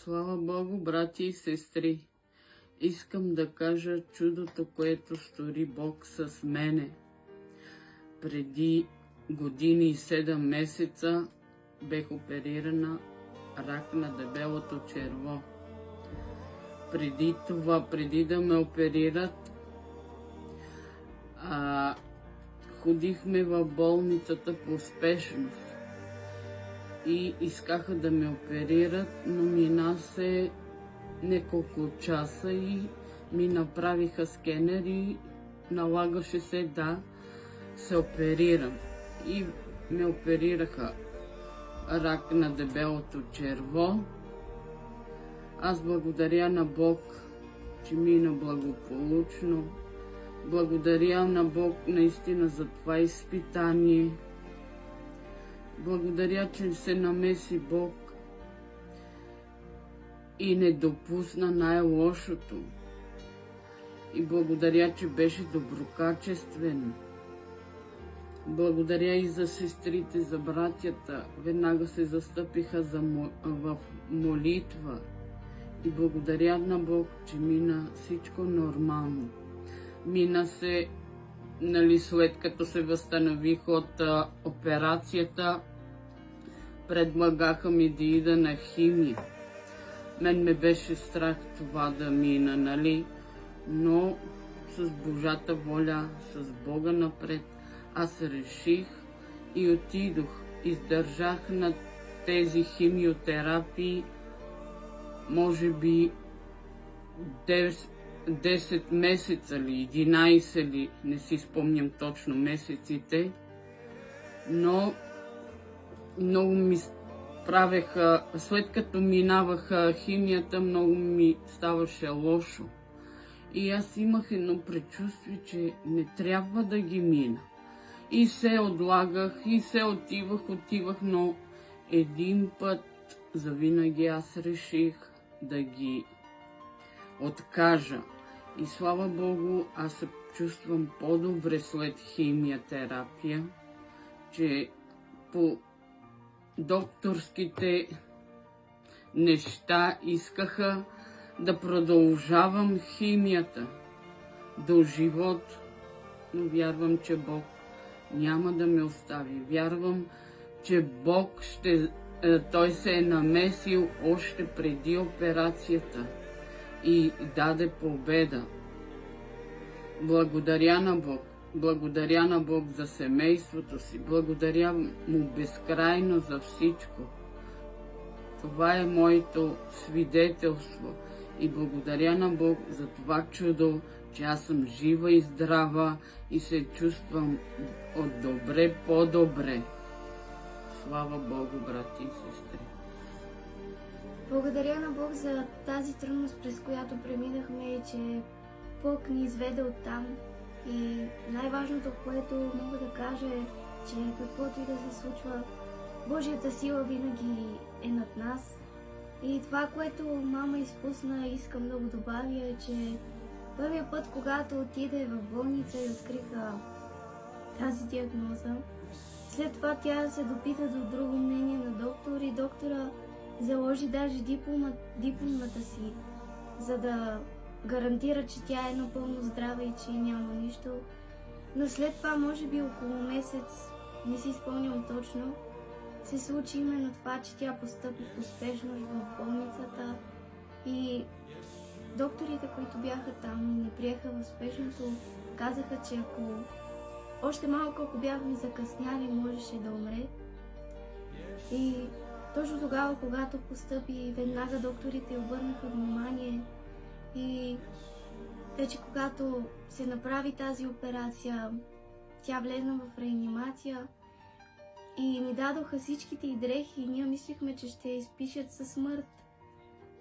Слава Богу, брати и сестри! Искам да кажа чудото, което стори Бог с мене. Преди години и 7 месеца бех оперирана рак на дебелото черво. Преди това, преди да ме оперират, ходихме в болницата по спешност и искаха да ме оперират, но мина се няколко часа и ми направиха скенер и налагаше се да се оперирам. И ме оперираха рак на дебелото черво. Аз благодаря на Бог, че мина благополучно. Благодаря на Бог наистина за това изпитание. Благодаря, че се намеси Бог и не допусна най-лошото. И благодаря, че беше доброкачествено. Благодаря и за сестрите, за братята. Веднага се застъпиха в молитва. И благодаря на Бог, че мина всичко нормално. Мина се, след като се възстанових от операцията, предлагаха ми да ида на химия. Мен ме беше страх това да мина, но с Божата воля, с Бога напред, аз реших и отидох. Издържах на тези химиотерапии, може би 10 месеца ли, 11 ли, не си спомням точно месеците, но много ми правеха, след като минаваха химията, много ми ставаше лошо. И аз имах едно предчувствие, че не трябва да ги мина. И се отлагах, и се отивах, но един път завинаги аз реших да ги откажа. И слава Богу, аз се чувствам по-добре след химиотерапия, че по докторските неща искаха да продължавам химията до живот. Но вярвам, че Бог няма да ме остави. Вярвам, че Бог Той се е намесил още преди операцията и даде победа. Благодаря на Бог. Благодаря на Бог за семейството си. Благодаря Му безкрайно за всичко. Това е моето свидетелство. И благодаря на Бог за това чудо, че аз съм жива и здрава и се чувствам от добре по-добре. Слава Богу, брати и сестри! Благодаря на Бог за тази трудност, през която преминахме и че Бог ни изведе оттам. И най-важното, което мога да кажа е, че каквото и да се случва, Божията сила винаги е над нас. И това, което мама изпусна, искам да го добавя, е, че първият път, когато отиде в болница и откриха тази диагноза, след това тя се допита до друго мнение на доктор и доктора заложи даже дипломата си, за да гарантира, че тя е напълно здрава и че няма нищо. Но след това, може би около месец, не си спомням точно, се случи именно това, че тя постъпи по спешност в болницата и докторите, които бяха там и ни приеха в спешното, казаха, че още малко, ако бяхме закъсняли, можеше да умре. И точно тогава, когато постъпи, веднага докторите обърнаха внимание и вече когато се направи тази операция, тя влезна в реанимация и ни дадоха всичките й дрехи и ние мислихме, че ще изпишат със смърт.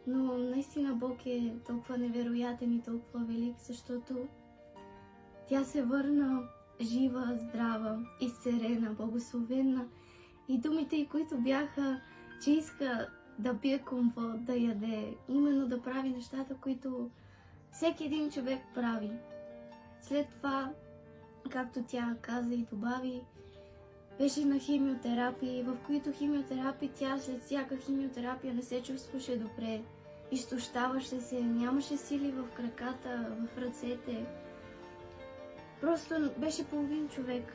Но наистина Бог е толкова невероятен и толкова велик, защото тя се върна жива, здрава, изцерена, благословена. И думите й, които бяха, че иска да пие компот, да яде, именно да прави нещата, които всеки един човек прави. След това, както тя каза и добави, беше на химиотерапии, в които химиотерапии тя след всяка химиотерапия не се чувстваше добре. Изтощаваше се, нямаше сили в краката, в ръцете. Просто беше половин човек.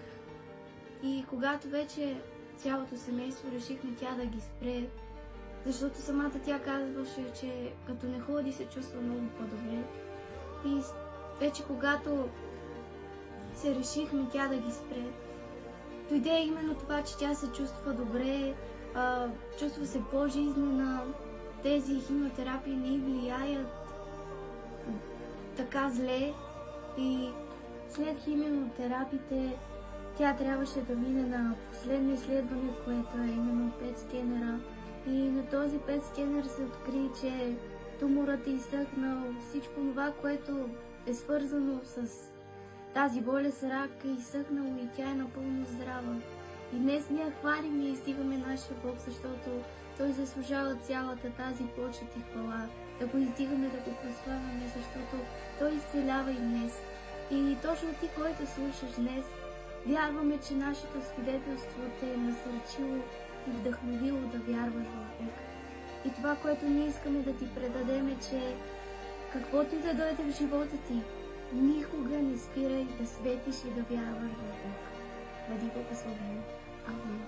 И когато вече цялото семейство решихме тя да ги спре, защото самата тя казваше, че като не ходи се чувства много по-добре. И вече когато се решихме тя да ги спре, дойде именно това, че тя се чувства добре, чувства се по-жизнена, тези химиотерапии не й влияят така зле и след химиотерапиите тя трябваше да мине на последно изследване, което е именно PET скенера. И на този PET скенер се откри, че туморът е изсъхнал, всичко това, което е свързано с тази болест, рак, е изсъхнало и тя е напълно здрава. И днес ние хвалим и издигаме нашия Бог, защото Той заслужава цялата тази почет и хвала. Да го издигаме, да го прославяме, защото Той изцелява и днес. И точно ти, който слушаш днес, вярваме, че нашето свидетелство те е насърчило и вдъхновило да вярваш в Бог. И това, което ние искаме да ти предадем е, че каквото и да дойде в живота ти, никога не спирай да светиш и да вярваш в Бог. Бъди благословен. Амин.